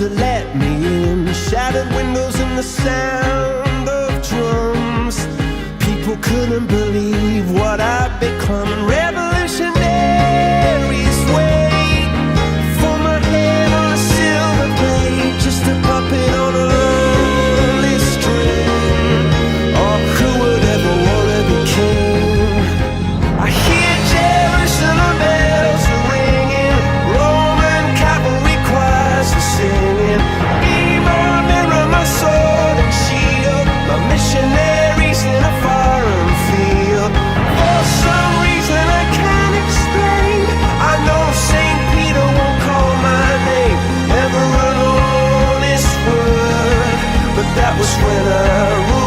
to let me in. Shattered windows and the sound of drums. People couldn't believe what I'd become. Revolutionaries wait for my head on a silver plate, just a puppet on a lonely string. Oh, who would ever want to be king? I hear Jerusalem bells are ringing, Roman cavalry choirs are singing. Be my mirror, my sword and shield, my missionaries in a foreign field. For some reason I can't explain, I know St. Peter won't call my name ever alone on this word, but that was when I ruled.